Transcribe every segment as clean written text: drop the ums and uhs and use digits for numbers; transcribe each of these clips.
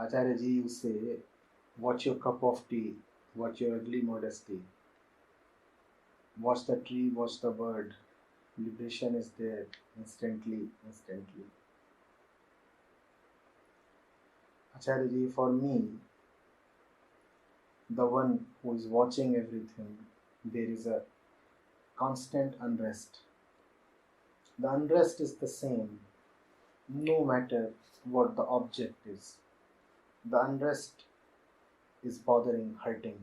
Acharya ji, you say, watch your cup of tea, watch your ugly modesty. Watch the tree, watch the bird. Liberation is there instantly, instantly. Acharya ji, for me, the one who is watching everything, there is a constant unrest. The unrest is the same, no matter what the object is. The unrest is bothering, hurting.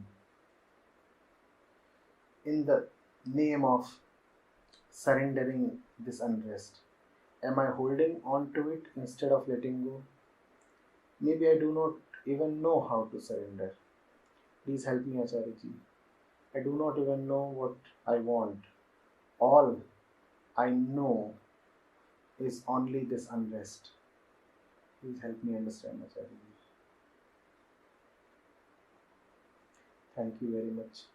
In the name of surrendering this unrest, am I holding on to it instead of letting go? Maybe I do not even know how to surrender. Please help me, Acharya ji. I do not even know what I want. All I know is only this unrest. Please help me understand, Acharya ji. Thank you very much.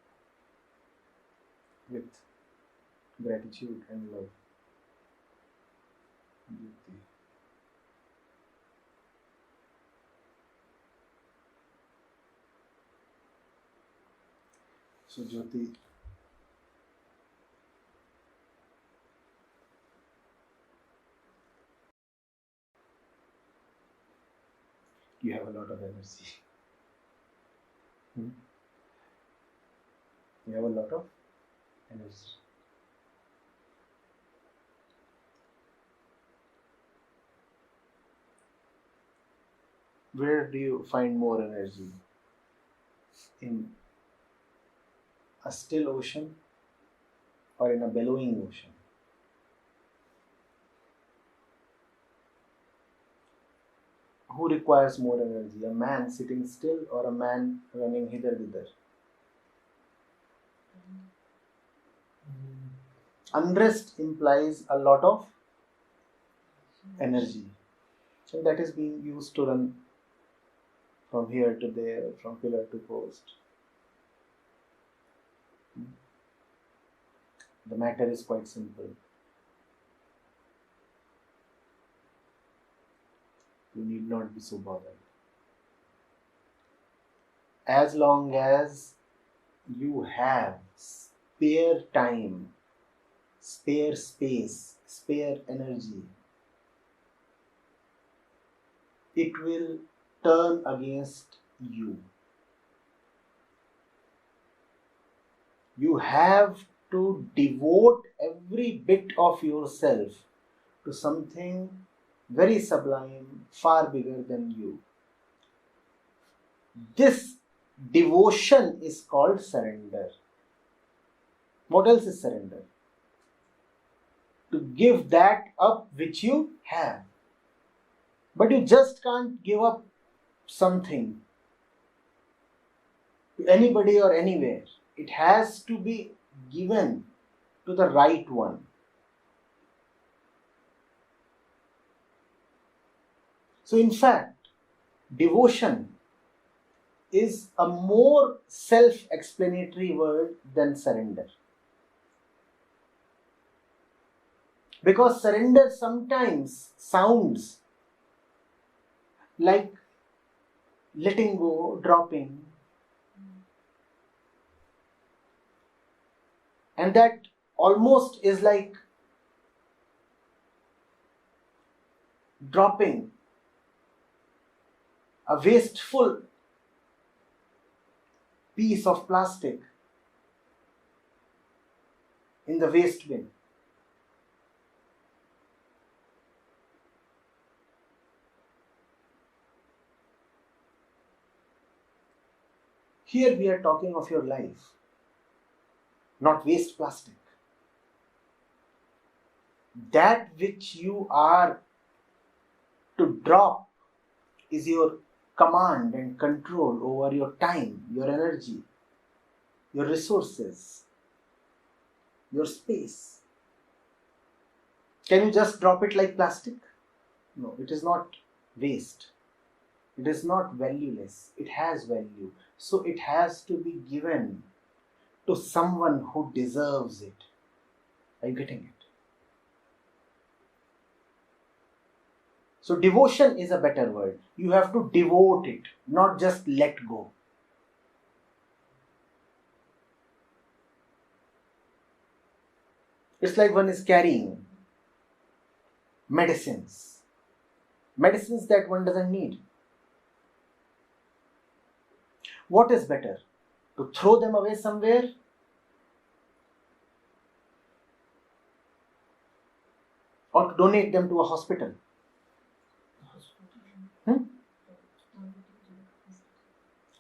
With gratitude and love. Jyoti. So Jyoti, you have a lot of energy. You have a lot of energy. Where do you find more energy? In a still ocean or in a bellowing ocean? Who requires more energy? A man sitting still or a man running hither-thither? Unrest implies a lot of energy. And that is being used to run from here to there, from pillar to post. The matter is quite simple. You need not be so bothered. As long as you have spare time, spare space, spare energy, it will turn against you. You have to devote every bit of yourself to something very sublime, far bigger than you. This devotion is called surrender. What else is surrender? To give that up which you have. But you just can't give up something to anybody or anywhere. It has to be given to the right one. So in fact, devotion is a more self-explanatory word than surrender. Because surrender sometimes sounds like letting go, dropping. And that almost is like dropping a wasteful piece of plastic in the waste bin. Here we are talking of your life, not waste plastic. That which you are to drop is your command and control over your time, your energy, your resources, your space. Can you just drop it like plastic? No, it is not waste. It is not valueless. It has value. So it has to be given to someone who deserves it. Are you getting it? So devotion is a better word. You have to devote it, not just let go. It's like one is carrying medicines that one doesn't need. What is better? To throw them away somewhere? Or to donate them to a hospital?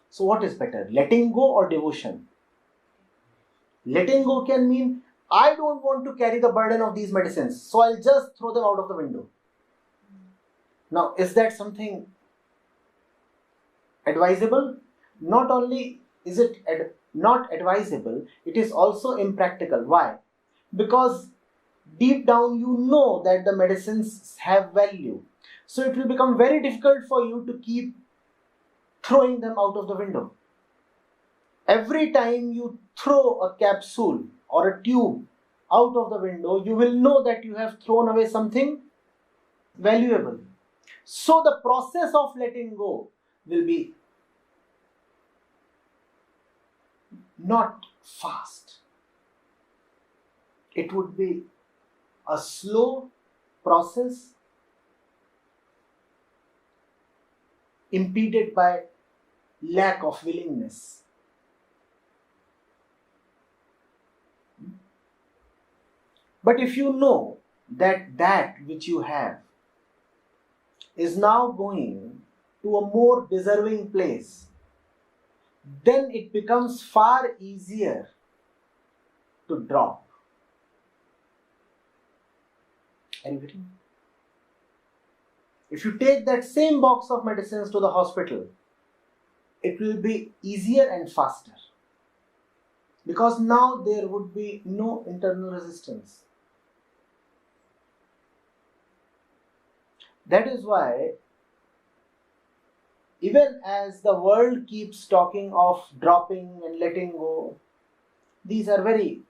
So what is better? Letting go or devotion? Letting go can mean, I don't want to carry the burden of these medicines, so I'll just throw them out of the window. Now, is that something advisable? Not only is it not advisable, it is also impractical. Why? Because deep down you know that the medicines have value. So it will become very difficult for you to keep throwing them out of the window. Every time you throw a capsule or a tube out of the window, you will know that you have thrown away something valuable. So the process of letting go will be not fast. It would be a slow process impeded by lack of willingness. But if you know that which you have is now going to a more deserving place, then it becomes far easier to drop. Are you getting? If you take that same box of medicines to the hospital, it will be easier and faster. Because now there would be no internal resistance. That is why, even as the world keeps talking of dropping and letting go, these are very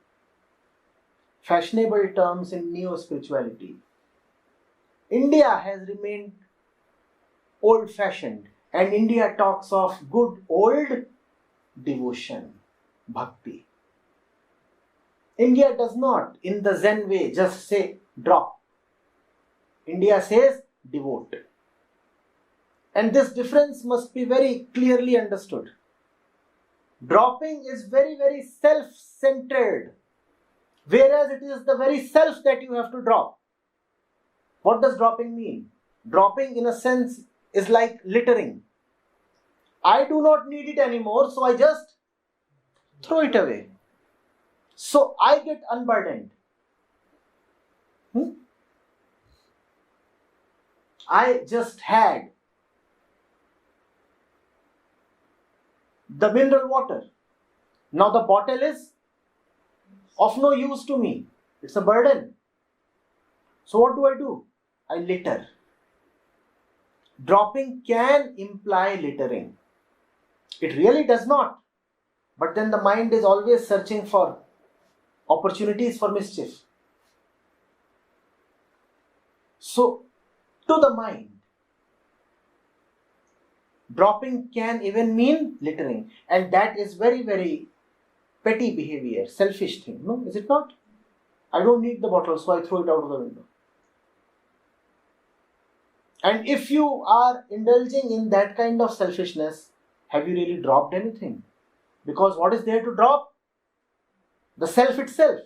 fashionable terms in neo-spirituality. India has remained old-fashioned, and India talks of good old devotion, bhakti. India does not, in the Zen way, just say drop. India says devote. And this difference must be very clearly understood. Dropping is very, very self-centered, whereas it is the very self that you have to drop. What does dropping mean? Dropping, in a sense, is like littering. I do not need it anymore, so I just throw it away. So I get unburdened. I just had the mineral water. Now the bottle is of no use to me. It's a burden. So what do? I litter. Dropping can imply littering. It really does not. But then the mind is always searching for opportunities for mischief. So, to the mind, dropping can even mean littering. And that is very, very petty behavior, selfish thing. No, is it not? I don't need the bottle, so I throw it out of the window. And if you are indulging in that kind of selfishness, have you really dropped anything? Because what is there to drop? The self itself.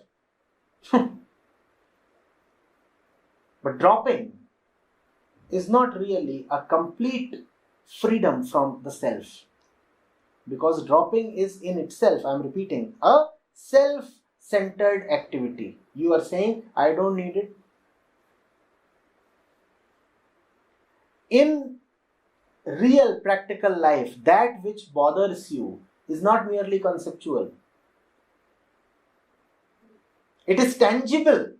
But dropping is not really a complete freedom from the self. Because dropping is in itself, I am repeating, a self-centered activity. You are saying, I don't need it. In real practical life, that which bothers you is not merely conceptual. It is tangible.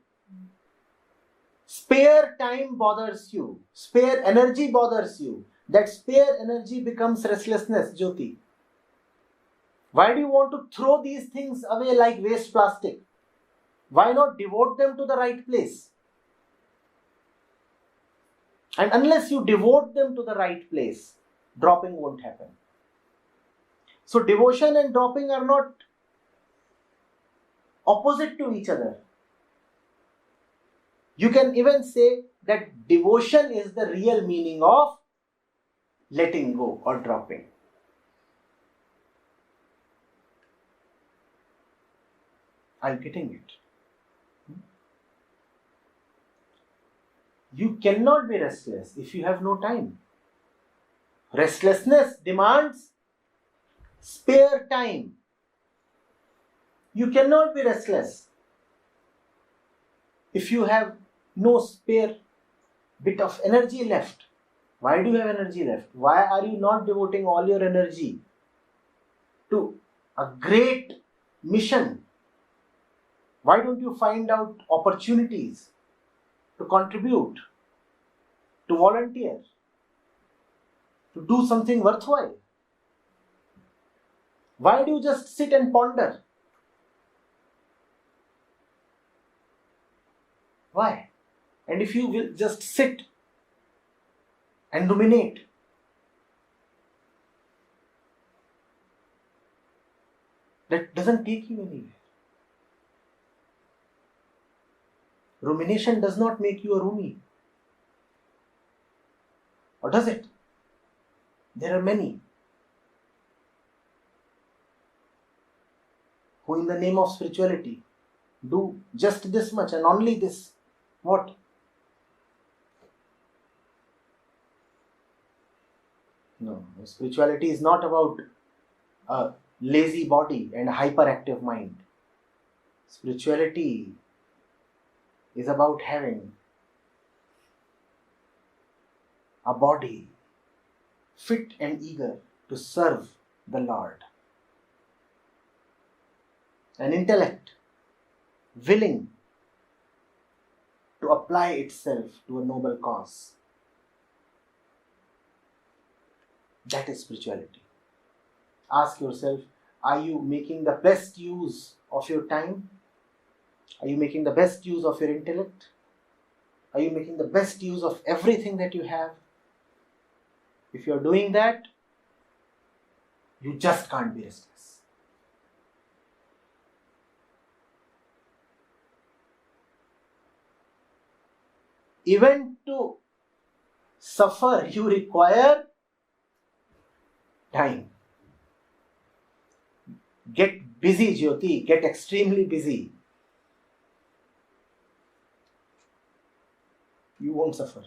Spare time bothers you. Spare energy bothers you. That spare energy becomes restlessness, Jyoti. Why do you want to throw these things away like waste plastic? Why not devote them to the right place? And unless you devote them to the right place, dropping won't happen. So devotion and dropping are not opposite to each other. You can even say that devotion is the real meaning of letting go or dropping. Are you getting it? You cannot be restless if you have no time. Restlessness demands spare time. You cannot be restless if you have no spare bit of energy left. Why do you have energy left? Why are you not devoting all your energy to a great mission? Why don't you find out opportunities to contribute, to volunteer, to do something worthwhile? Why do you just sit and ponder? Why? And if you will just sit and ruminate, that doesn't take you anywhere. Rumination does not make you a Rumi. Or does it? There are many who in the name of spirituality do just this much and only this. What? No, spirituality is not about a lazy body and a hyperactive mind. Spirituality is about having a body fit and eager to serve the Lord, an intellect willing to apply itself to a noble cause. That is spirituality. Ask yourself, are you making the best use of your time? Are you making the best use of your intellect? Are you making the best use of everything that you have? If you are doing that, you just can't be restless. Even to suffer, you require time. Get busy, Jyoti. Get extremely busy. You won't suffer.